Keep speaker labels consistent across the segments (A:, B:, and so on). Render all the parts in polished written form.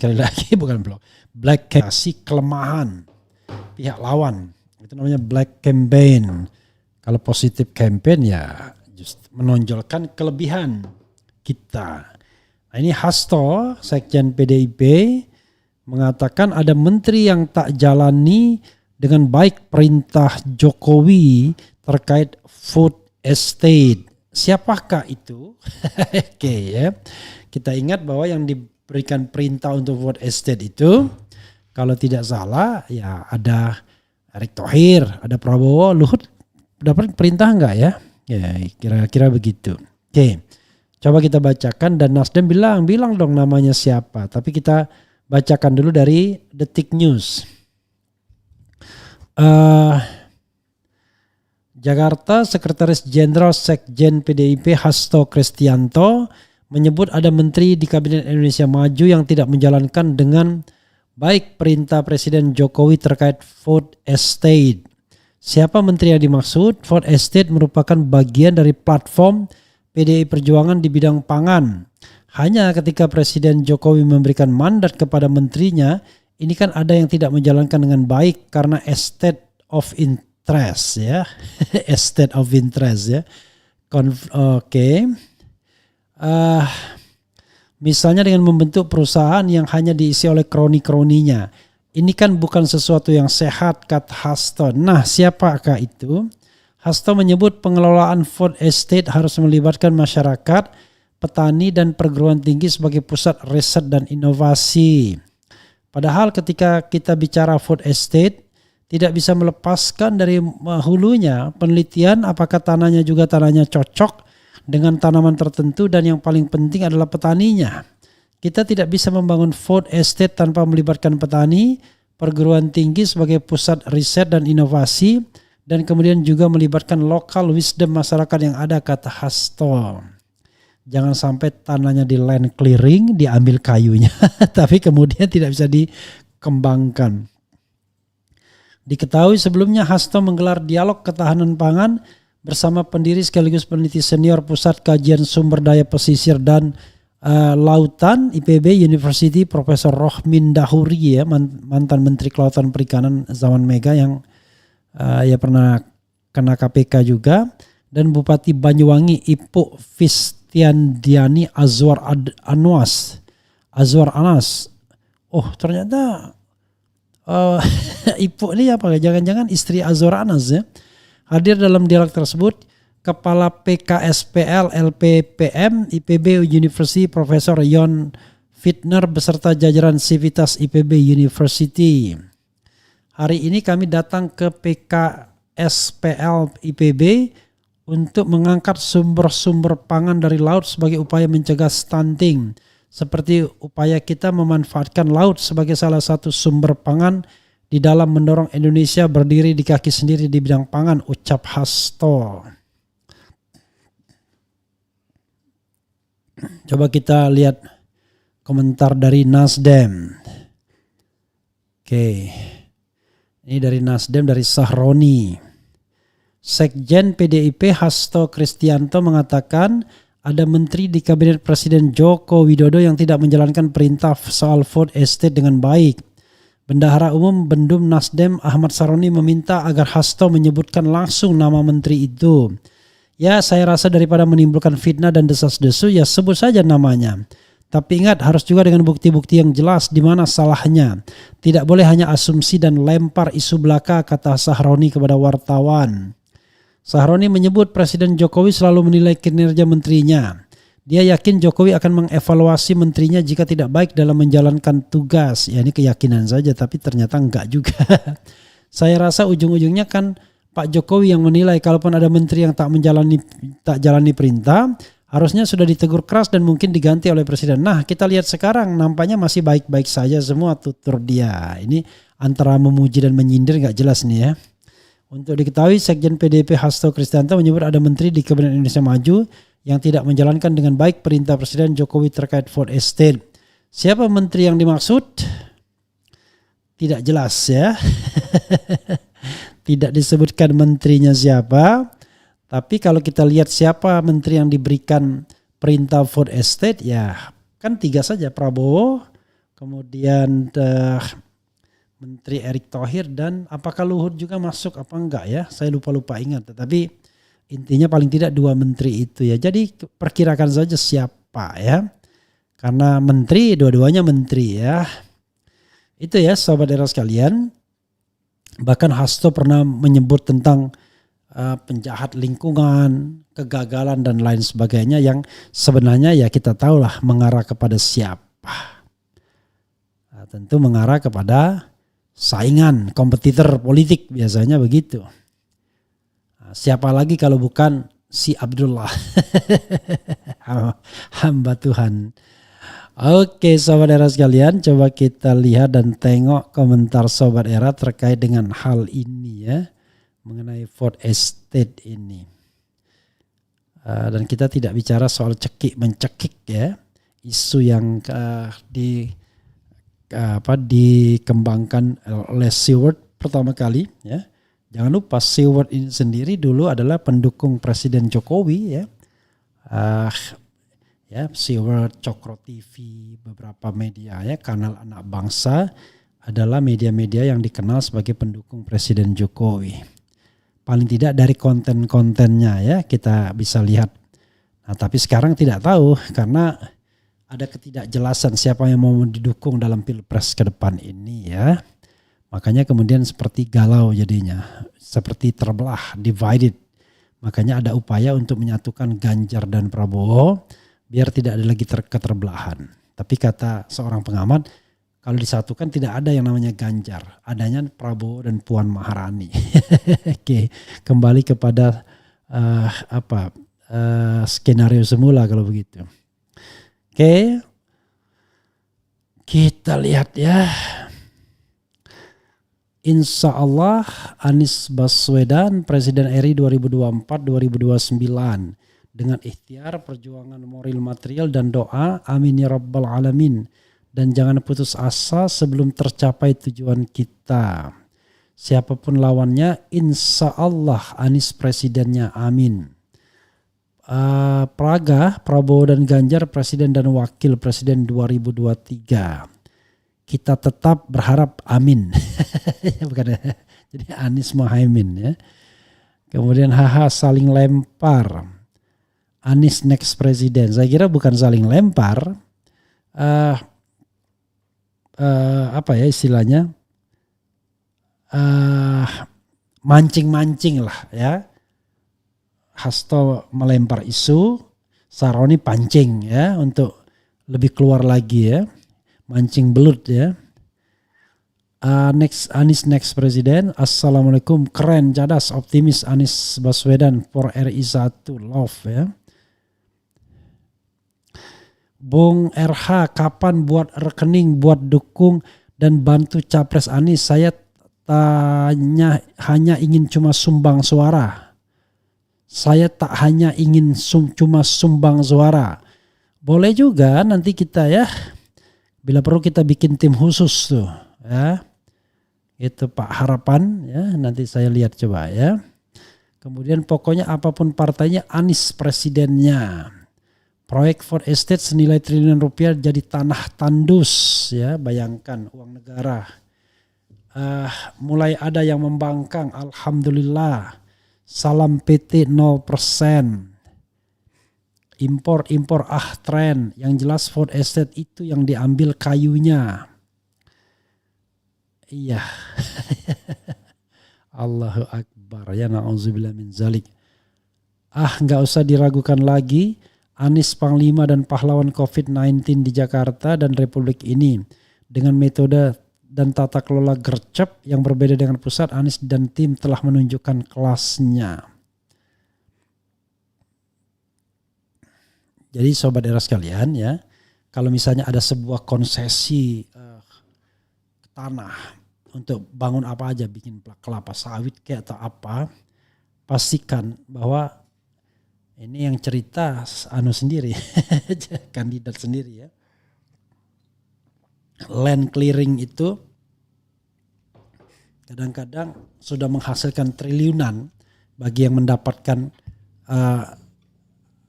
A: sekali lagi bukan black campaign, kelemahan pihak lawan. Itu namanya black campaign. Kalau positif campaign ya just menonjolkan kelebihan kita. Nah, ini Hasto, Sekjen PDIP, mengatakan ada menteri yang tak jalani dengan baik perintah Jokowi terkait food estate. Siapakah itu? Oke ya. Kita ingat bahwa yang diberikan perintah untuk food estate itu, kalau tidak salah ya ada Erick Thohir, ada Prabowo, Luhut dapat perintah enggak ya? Ya kira-kira begitu. Oke. Coba kita bacakan dan Nasdem bilang dong namanya siapa. Tapi kita bacakan dulu dari Detik News. Jakarta, Sekretaris Jenderal Sekjen PDIP Hasto Kristianto menyebut ada menteri di Kabinet Indonesia Maju yang tidak menjalankan dengan baik perintah Presiden Jokowi terkait food estate. Siapa menteri yang dimaksud? Food estate merupakan bagian dari platform PDI Perjuangan di bidang pangan. Hanya ketika Presiden Jokowi memberikan mandat kepada menterinya, ini kan ada yang tidak menjalankan dengan baik karena estate of interest ya. Estate of interest ya. Oke. Misalnya dengan membentuk perusahaan yang hanya diisi oleh kroni-kroninya. Ini kan bukan sesuatu yang sehat, kata Hasto. Nah, siapakah itu? Hasto menyebut pengelolaan food estate harus melibatkan masyarakat, petani dan perguruan tinggi sebagai pusat riset dan inovasi. Padahal ketika kita bicara food estate, tidak bisa melepaskan dari hulunya penelitian apakah tanahnya juga tanahnya cocok dengan tanaman tertentu dan yang paling penting adalah petaninya. Kita tidak bisa membangun food estate tanpa melibatkan petani, perguruan tinggi sebagai pusat riset dan inovasi, dan kemudian juga melibatkan local wisdom masyarakat yang ada, kata Hasto. Jangan sampai tanahnya di land clearing, diambil kayunya, tapi kemudian tidak bisa dikembangkan. Diketahui sebelumnya Hasto menggelar dialog ketahanan pangan bersama pendiri sekaligus peneliti senior Pusat Kajian Sumber Daya Pesisir dan Lautan IPB University Profesor Rohmin Dahuri ya, mantan Menteri Kelautan Perikanan zaman Mega yang ya pernah kena KPK juga, dan Bupati Banyuwangi Ipuk Fistiandiani Azwar Anas. Oh ternyata Ipuk ini apa? Jangan-jangan istri Azwar Anas ya. Hadir dalam dialog tersebut Kepala PKSPL LPPM IPB University Profesor Yon Fitner beserta jajaran Sivitas IPB University. Hari ini kami datang ke PKSPL IPB untuk mengangkat sumber-sumber pangan dari laut sebagai upaya mencegah stunting. Seperti upaya kita memanfaatkan laut sebagai salah satu sumber pangan di dalam mendorong Indonesia berdiri di kaki sendiri di bidang pangan, ucap Hasto. Coba kita lihat komentar dari Nasdem. Oke. Ini dari Nasdem, dari Sahroni. Sekjen PDIP Hasto Kristianto mengatakan ada menteri di Kabinet Presiden Joko Widodo yang tidak menjalankan perintah soal food estate dengan baik. Bendahara Umum Bendum Nasdem Ahmad Saroni meminta agar Hasto menyebutkan langsung nama menteri itu. Ya, saya rasa daripada menimbulkan fitnah dan desas-desus, ya sebut saja namanya. Tapi ingat, harus juga dengan bukti-bukti yang jelas di mana salahnya. Tidak boleh hanya asumsi dan lempar isu belaka, kata Sahroni kepada wartawan. Sahroni menyebut Presiden Jokowi selalu menilai kinerja menterinya. Dia yakin Jokowi akan mengevaluasi menterinya jika tidak baik dalam menjalankan tugas. Ya ini keyakinan saja, tapi ternyata enggak juga. Saya rasa ujung-ujungnya kan Pak Jokowi yang menilai kalaupun ada menteri yang tak jalani perintah, harusnya sudah ditegur keras dan mungkin diganti oleh presiden. Nah, kita lihat sekarang nampaknya masih baik-baik saja semua tutur dia. Ini antara memuji dan menyindir nggak jelas nih ya. Untuk diketahui, Sekjen PDIP Hasto Kristianto menyebut ada menteri di Kabinet Indonesia Maju yang tidak menjalankan dengan baik perintah Presiden Jokowi terkait food estate. Siapa menteri yang dimaksud? Tidak jelas ya. Tidak disebutkan menterinya siapa, tapi kalau kita lihat siapa menteri yang diberikan perintah food estate, ya kan tiga saja, Prabowo, kemudian Menteri Erick Thohir, dan apakah Luhut juga masuk apa enggak ya? Saya lupa ingat. Tetapi intinya paling tidak 2 menteri itu ya. Jadi perkirakan saja siapa ya. Karena menteri, dua-duanya menteri ya. Itu ya sahabat era sekalian. Bahkan Hasto pernah menyebut tentang penjahat lingkungan, kegagalan dan lain sebagainya yang sebenarnya ya kita tahulah mengarah kepada siapa. Nah, tentu mengarah kepada saingan, kompetitor politik biasanya begitu. Nah, siapa lagi kalau bukan si Abdullah, hamba Tuhan. Oke Sobat Era sekalian, coba kita lihat dan tengok komentar Sobat Era terkait dengan hal ini ya, mengenai Food Estate ini. Dan kita tidak bicara soal cekik mencekik ya, isu yang dikembangkan oleh Seward pertama kali ya. Jangan lupa Seward ini sendiri dulu adalah pendukung Presiden Jokowi ya. Seward, Cokro TV, beberapa media ya, kanal anak bangsa adalah media-media yang dikenal sebagai pendukung Presiden Jokowi. Paling tidak dari konten-kontennya ya kita bisa lihat. Nah tapi sekarang tidak tahu karena ada ketidakjelasan siapa yang mau didukung dalam Pilpres ke depan ini ya. Makanya kemudian seperti galau jadinya, seperti terbelah, divided. Makanya ada upaya untuk menyatukan Ganjar dan Prabowo biar tidak ada lagi keterbelahan. Tapi kata seorang pengamat, kalau disatukan tidak ada yang namanya Ganjar, adanya Prabowo dan Puan Maharani. Oke, kembali kepada skenario semula kalau begitu. Oke, kita lihat ya. Insya Allah Anies Baswedan Presiden RI 2024-2029 dengan ikhtiar, perjuangan moral, material dan doa, amin ya rabbal alamin. Dan jangan putus asa sebelum tercapai tujuan kita. Siapapun lawannya, insya Allah Anies presidennya, amin. Prabowo dan Ganjar presiden dan wakil presiden 2023. Kita tetap berharap amin. Bukan, jadi Anies Mohaimin ya. Kemudian saling lempar. Anies next presiden. Saya kira bukan saling lempar. Istilahnya? Mancing-mancing lah ya. Hasto melempar isu, Saroni pancing ya untuk lebih keluar lagi ya. Mancing belut ya. Anies next presiden. Assalamualaikum, keren, cadas, optimis Anies Baswedan for RI 1 love ya. Bung RH, kapan buat rekening buat dukung dan bantu capres Anies? Saya tanya hanya ingin cuma sumbang suara. Saya tak hanya ingin cuma sumbang suara. Boleh juga nanti kita ya, bila perlu kita bikin tim khusus tuh ya. Itu Pak Harapan ya, nanti saya lihat coba ya. Kemudian pokoknya apapun partainya Anies presidennya. Proyek Food Estate senilai triliunan rupiah jadi tanah tandus ya, bayangkan uang negara. Mulai ada yang membangkang, alhamdulillah. Salam PT 0%. Impor tren. Yang jelas Food Estate itu yang diambil kayunya. Iya. Allahu Akbar ya, na'udzubillah min zalik. Gak usah diragukan lagi. Anies Panglima dan pahlawan COVID-19 di Jakarta dan Republik ini. Dengan metode dan tata kelola gercep yang berbeda dengan pusat, Anies dan tim telah menunjukkan kelasnya. Jadi sobat era sekalian ya, kalau misalnya ada sebuah konsesi tanah untuk bangun apa aja, bikin kelapa sawit kayak atau apa, pastikan bahwa ini yang cerita sendiri, kandidat sendiri ya. Land clearing itu kadang-kadang sudah menghasilkan triliunan bagi yang mendapatkan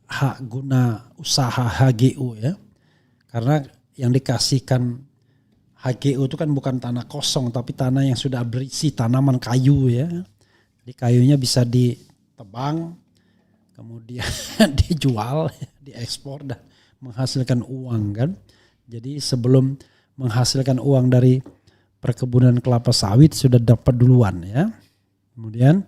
A: hak guna usaha HGU ya. Karena yang dikasihkan HGU itu kan bukan tanah kosong tapi tanah yang sudah berisi tanaman kayu ya. Jadi kayunya bisa ditebang, kemudian dijual, diekspor dan menghasilkan uang kan. Jadi sebelum menghasilkan uang dari perkebunan kelapa sawit sudah dapat duluan ya. Kemudian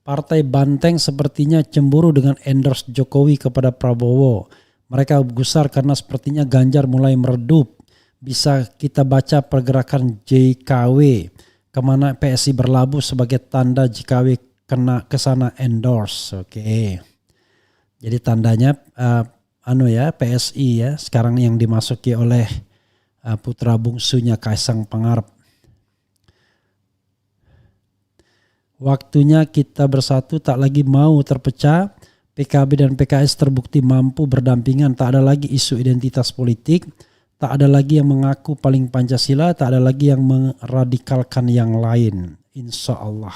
A: Partai Banteng sepertinya cemburu dengan endorse Jokowi kepada Prabowo. Mereka gusar karena sepertinya Ganjar mulai meredup. Bisa kita baca pergerakan JKW kemana PSI berlabuh sebagai tanda JKW kena kesana endorse. Oke. Jadi tandanya PSI ya sekarang yang dimasuki oleh putra bungsunya Kaisang Pangarep. Waktunya kita bersatu, tak lagi mau terpecah. PKB dan PKS terbukti mampu berdampingan. Tak ada lagi isu identitas politik. Tak ada lagi yang mengaku paling Pancasila. Tak ada lagi yang meradikalkan yang lain. Insya Allah.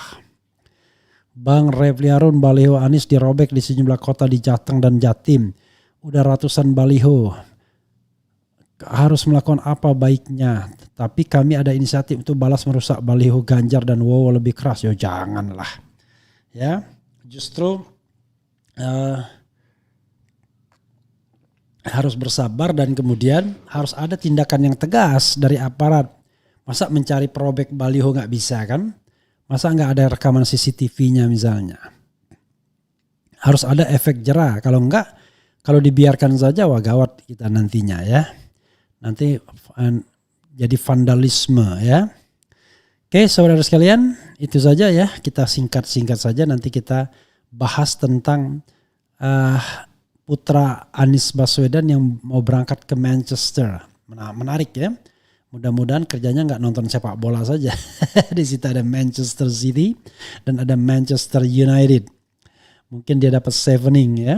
A: Bang Refli Harun, baliho Anies dirobek di sejumlah kota di Jateng dan Jatim. Udah ratusan baliho. Harus melakukan apa baiknya. Tapi kami ada inisiatif untuk balas merusak baliho Ganjar dan Wowo lebih keras. Yo janganlah. Ya, justru harus bersabar dan kemudian harus ada tindakan yang tegas dari aparat. Masa mencari perobek baliho nggak bisa kan? Masa nggak ada rekaman CCTV-nya misalnya? Harus ada efek jera. Kalau enggak, kalau dibiarkan saja wah gawat kita nantinya ya. Nanti jadi vandalisme ya. Oke saudara sekalian, itu saja ya. Kita singkat-singkat saja, nanti kita bahas tentang putra Anies Baswedan yang mau berangkat ke Manchester. Menarik ya. Mudah-mudahan kerjanya nggak nonton sepak bola saja. Di situ ada Manchester City dan ada Manchester United. Mungkin dia dapat savening ya.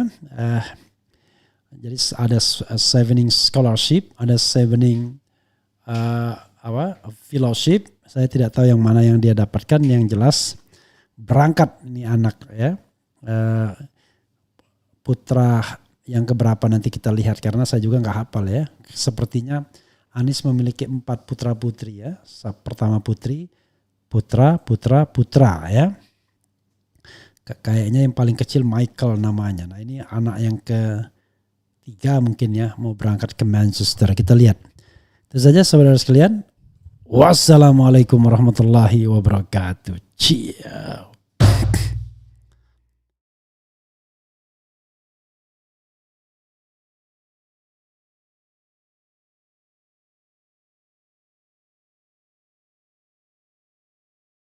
A: Jadi ada savening scholarship, ada savening fellowship. Saya tidak tahu yang mana yang dia dapatkan. Yang jelas berangkat ini anak ya. Putra yang keberapa nanti kita lihat karena saya juga nggak hafal ya. Sepertinya Anies memiliki 4 putra putri ya. Pertama putri, putra ya. Kayaknya yang paling kecil Michael namanya. Nah ini anak yang ketiga mungkin ya mau berangkat ke Manchester. Kita lihat. Itu saja saudara sekalian. Wassalamualaikum warahmatullahi wabarakatuh. Ciao.